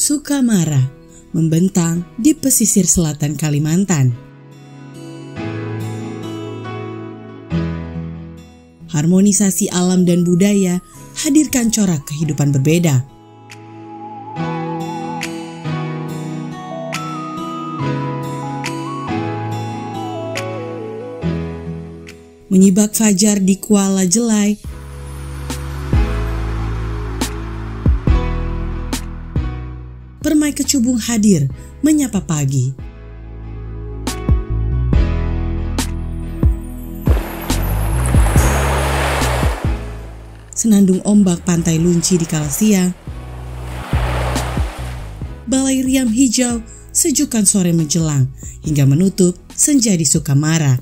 Sukamara membentang di pesisir selatan Kalimantan. Harmonisasi alam dan budaya hadirkan corak kehidupan berbeda. Menyibak fajar di Kuala Jelai, Permai Kecubung hadir menyapa pagi. Senandung ombak pantai Lunci di kala siang, Balai Riam hijau sejukan sore menjelang hingga menutup senja di Sukamara.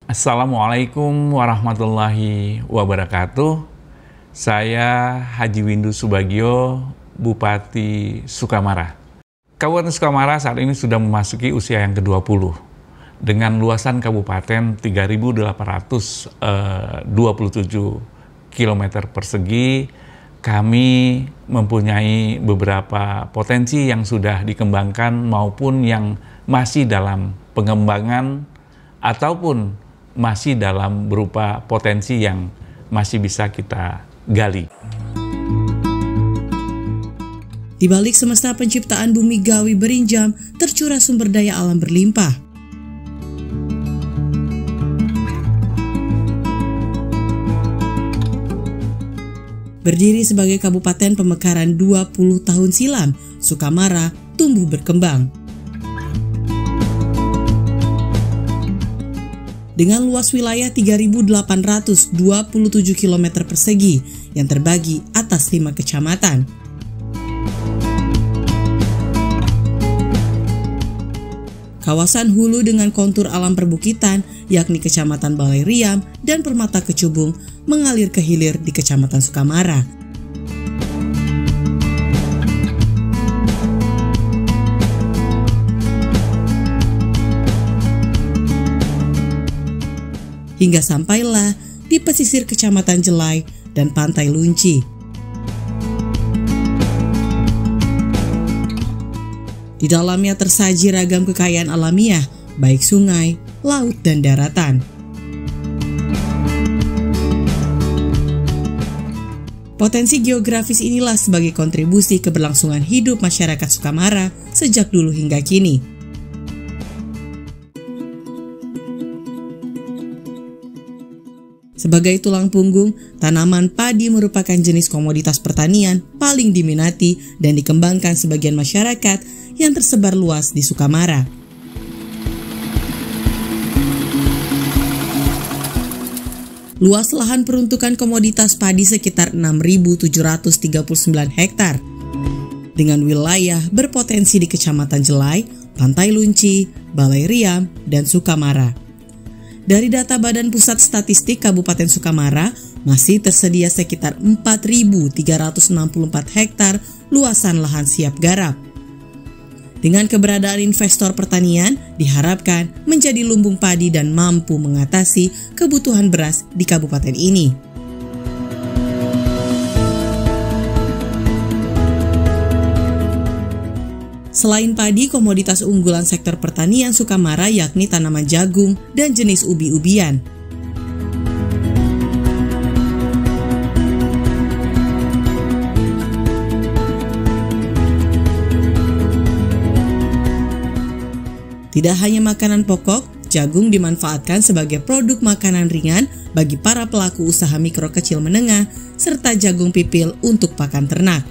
Assalamualaikum warahmatullahi wabarakatuh. Saya Haji Windu Subagio, Bupati Sukamara. Kabupaten Sukamara saat ini sudah memasuki usia yang ke-20. Dengan luasan kabupaten 3.827 km persegi, kami mempunyai beberapa potensi yang sudah dikembangkan maupun yang masih dalam pengembangan ataupun masih dalam berupa potensi yang masih bisa kita gali. Di balik semesta penciptaan bumi gawi berinjam, tercurah sumber daya alam berlimpah. Berdiri sebagai kabupaten pemekaran 20 tahun silam, Sukamara tumbuh berkembang. Dengan luas wilayah 3.827 km persegi yang terbagi atas 5 kecamatan. Kawasan hulu dengan kontur alam perbukitan yakni Kecamatan Balai Riam dan Permata Kecubung mengalir ke hilir di Kecamatan Sukamara. Hingga sampailah di pesisir Kecamatan Jelai dan Pantai Lunci. Di dalamnya tersaji ragam kekayaan alamiah, baik sungai, laut, dan daratan. Potensi geografis inilah sebagai kontribusi keberlangsungan hidup masyarakat Sukamara sejak dulu hingga kini. Sebagai tulang punggung, tanaman padi merupakan jenis komoditas pertanian paling diminati dan dikembangkan sebagian masyarakat yang tersebar luas di Sukamara. Luas lahan peruntukan komoditas padi sekitar 6.739 hektar, dengan wilayah berpotensi di Kecamatan Jelai, Pantai Lunci, Balai Riam, dan Sukamara. Dari data Badan Pusat Statistik Kabupaten Sukamara, masih tersedia sekitar 4.364 hektar luasan lahan siap garap. Dengan keberadaan investor pertanian, diharapkan menjadi lumbung padi dan mampu mengatasi kebutuhan beras di kabupaten ini. Selain padi, komoditas unggulan sektor pertanian Sukamara yakni tanaman jagung dan jenis ubi-ubian. Tidak hanya makanan pokok, jagung dimanfaatkan sebagai produk makanan ringan bagi para pelaku usaha mikro kecil menengah, serta jagung pipil untuk pakan ternak.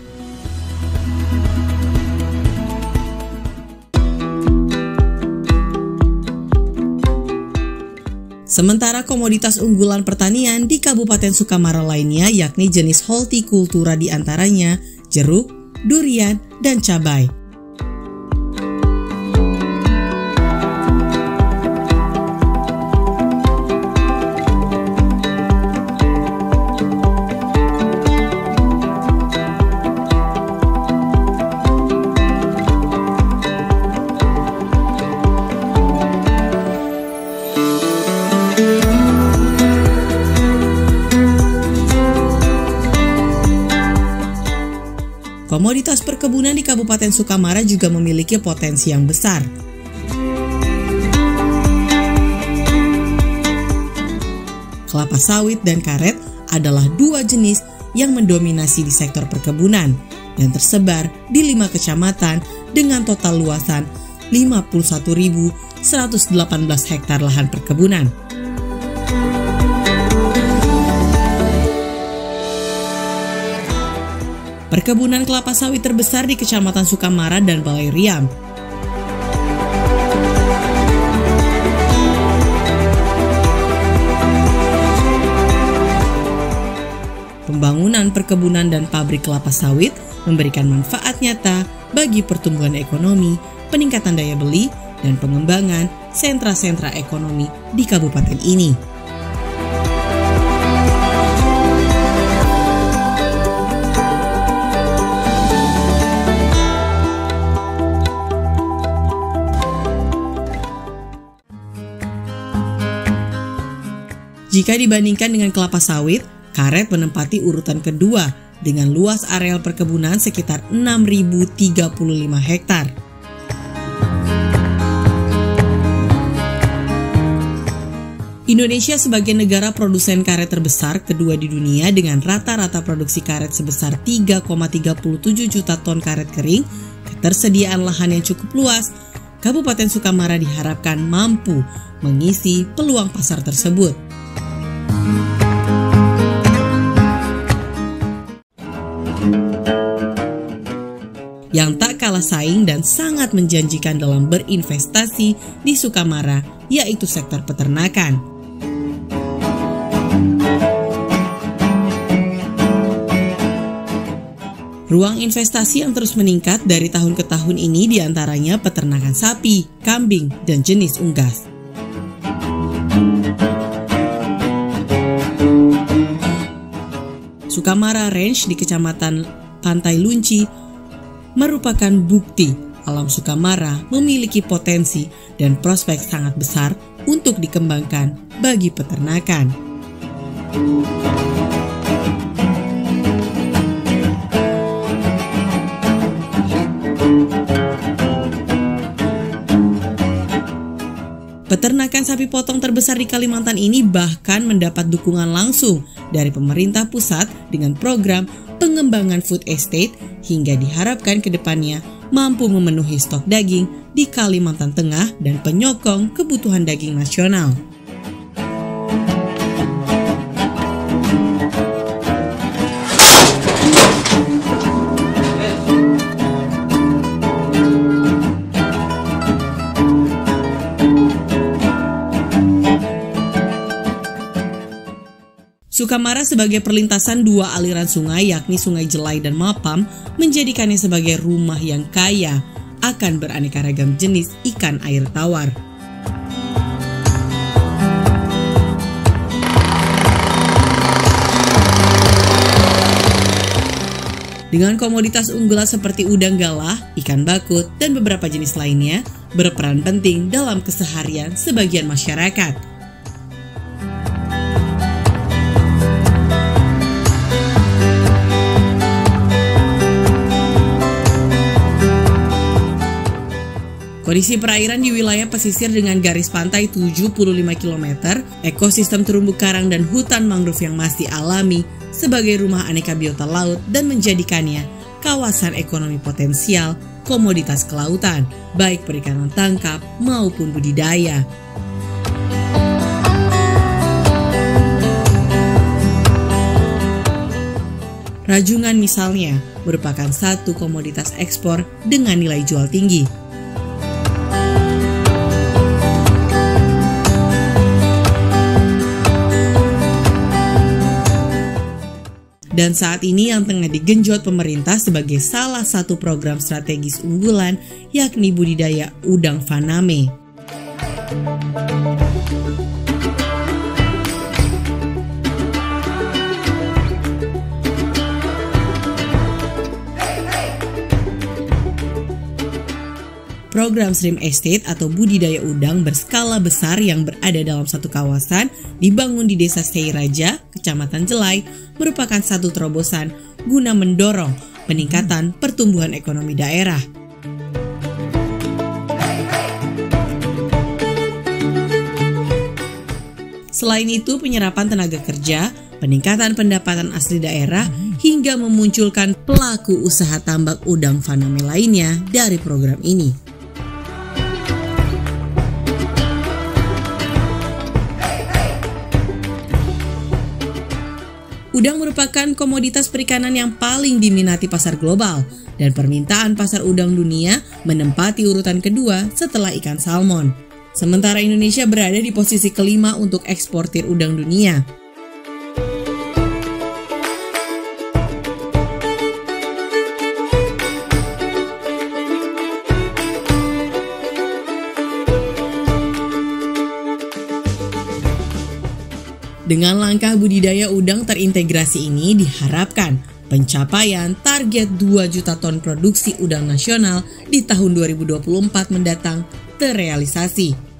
Sementara komoditas unggulan pertanian di Kabupaten Sukamara lainnya yakni jenis hortikultura diantaranya jeruk, durian, dan cabai. Perkebunan di Kabupaten Sukamara juga memiliki potensi yang besar. Kelapa sawit dan karet adalah dua jenis yang mendominasi di sektor perkebunan dan tersebar di 5 kecamatan dengan total luasan 51.118 hektar lahan perkebunan. Perkebunan kelapa sawit terbesar di Kecamatan Sukamara dan Balai Riam. Pembangunan perkebunan dan pabrik kelapa sawit memberikan manfaat nyata bagi pertumbuhan ekonomi, peningkatan daya beli, dan pengembangan sentra-sentra ekonomi di kabupaten ini. Jika dibandingkan dengan kelapa sawit, karet menempati urutan kedua dengan luas areal perkebunan sekitar 6.035 hektar. Indonesia sebagai negara produsen karet terbesar kedua di dunia dengan rata-rata produksi karet sebesar 3,37 juta ton karet kering, ketersediaan lahan yang cukup luas, Kabupaten Sukamara diharapkan mampu mengisi peluang pasar tersebut. Yang tak kalah saing dan sangat menjanjikan dalam berinvestasi di Sukamara, yaitu sektor peternakan. Ruang investasi yang terus meningkat dari tahun ke tahun ini diantaranya peternakan sapi, kambing, dan jenis unggas. Sukamara Ranch di Kecamatan Pantai Lunci merupakan bukti alam Sukamara memiliki potensi dan prospek sangat besar untuk dikembangkan bagi peternakan. Peternakan sapi potong terbesar di Kalimantan ini bahkan mendapat dukungan langsung dari pemerintah pusat dengan program pengembangan food estate hingga diharapkan ke depannya mampu memenuhi stok daging di Kalimantan Tengah dan penyokong kebutuhan daging nasional. Sukamara sebagai perlintasan dua aliran sungai yakni Sungai Jelai dan Mapam menjadikannya sebagai rumah yang kaya akan beraneka ragam jenis ikan air tawar. Dengan komoditas unggulan seperti udang galah, ikan bakut, dan beberapa jenis lainnya berperan penting dalam keseharian sebagian masyarakat. Kondisi perairan di wilayah pesisir dengan garis pantai 75 km, ekosistem terumbu karang dan hutan mangrove yang masih alami sebagai rumah aneka biota laut dan menjadikannya kawasan ekonomi potensial komoditas kelautan, baik perikanan tangkap maupun budidaya. Rajungan misalnya merupakan satu komoditas ekspor dengan nilai jual tinggi. Dan saat ini yang tengah digenjot pemerintah sebagai salah satu program strategis unggulan yakni budidaya udang faname. Program Shrimp Estate atau budidaya udang berskala besar yang berada dalam satu kawasan dibangun di Desa Seiraja, Kecamatan Jelai, merupakan satu terobosan guna mendorong peningkatan pertumbuhan ekonomi daerah. Selain itu, penyerapan tenaga kerja, peningkatan pendapatan asli daerah, hingga memunculkan pelaku usaha tambak udang faname lainnya dari program ini. Udang merupakan komoditas perikanan yang paling diminati pasar global, dan permintaan pasar udang dunia menempati urutan kedua setelah ikan salmon. Sementara Indonesia berada di posisi kelima untuk eksportir udang dunia. Dengan langkah budidaya udang terintegrasi ini diharapkan pencapaian target 2 juta ton produksi udang nasional di tahun 2024 mendatang terrealisasi.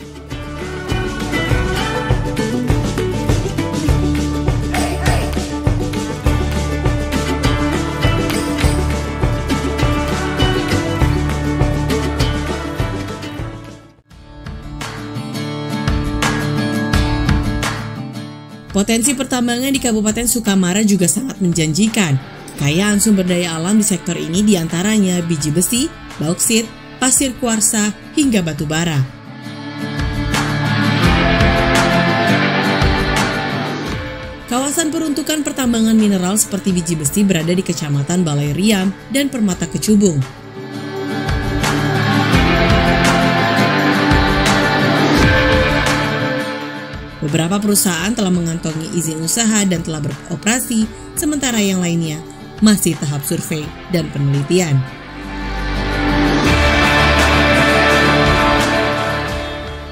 Potensi pertambangan di Kabupaten Sukamara juga sangat menjanjikan. Kekayaan sumber daya alam di sektor ini diantaranya biji besi, bauksit, pasir kuarsa, hingga batu bara. Kawasan peruntukan pertambangan mineral seperti biji besi berada di Kecamatan Balai Riam dan Permata Kecubung. Beberapa perusahaan telah mengantongi izin usaha dan telah beroperasi, sementara yang lainnya masih tahap survei dan penelitian.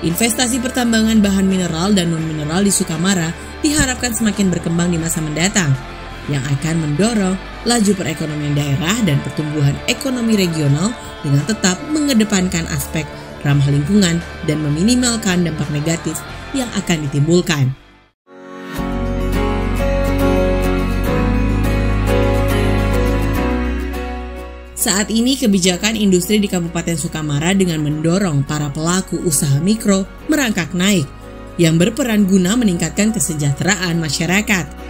Investasi pertambangan bahan mineral dan non-mineral di Sukamara diharapkan semakin berkembang di masa mendatang, yang akan mendorong laju perekonomian daerah dan pertumbuhan ekonomi regional dengan tetap mengedepankan aspek ramah lingkungan dan meminimalkan dampak negatif yang akan ditimbulkan. Saat ini kebijakan industri di Kabupaten Sukamara dengan mendorong para pelaku usaha mikro merangkak naik, yang berperan guna meningkatkan kesejahteraan masyarakat.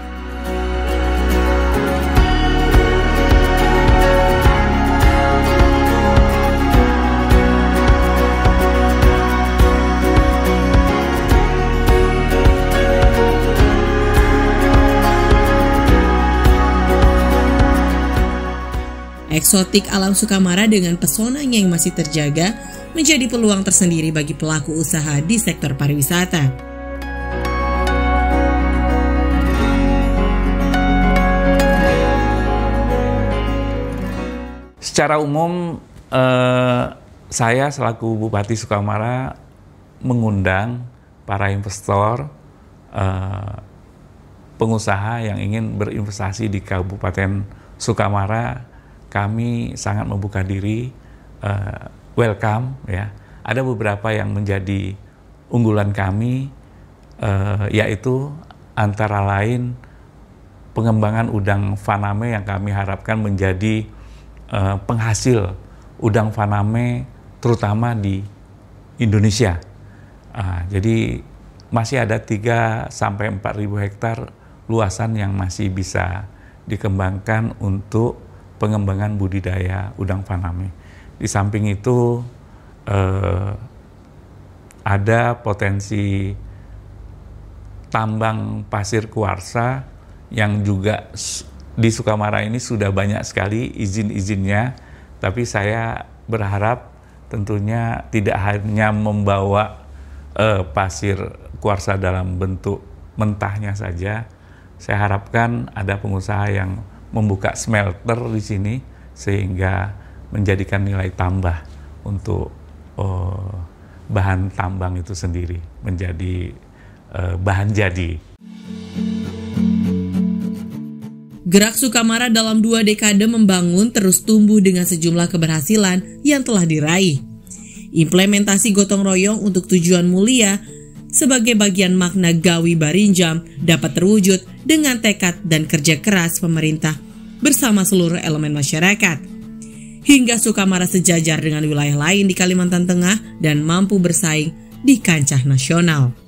Eksotik alam Sukamara dengan pesonanya yang masih terjaga menjadi peluang tersendiri bagi pelaku usaha di sektor pariwisata. Secara umum, saya selaku Bupati Sukamara mengundang para investor, pengusaha yang ingin berinvestasi di Kabupaten Sukamara. Kami sangat membuka diri, welcome ya. Ada beberapa yang menjadi unggulan kami, yaitu antara lain pengembangan udang faname yang kami harapkan menjadi penghasil udang faname terutama di Indonesia. Jadi masih ada 3-4 ribu hektar luasan yang masih bisa dikembangkan untuk pengembangan budidaya udang faname. Di samping itu ada potensi tambang pasir kuarsa yang juga di Sukamara ini sudah banyak sekali izin-izinnya, tapi saya berharap tentunya tidak hanya membawa pasir kuarsa dalam bentuk mentahnya saja. Saya harapkan ada pengusaha yang membuka smelter di sini sehingga menjadikan nilai tambah untuk bahan tambang itu sendiri menjadi bahan jadi. Gerak Sukamara dalam 2 dekade membangun terus tumbuh dengan sejumlah keberhasilan yang telah diraih. Implementasi gotong royong untuk tujuan mulia sebagai bagian makna Gawi Barinjam dapat terwujud dengan tekad dan kerja keras pemerintah bersama seluruh elemen masyarakat, hingga Sukamara sejajar dengan wilayah lain di Kalimantan Tengah dan mampu bersaing di kancah nasional.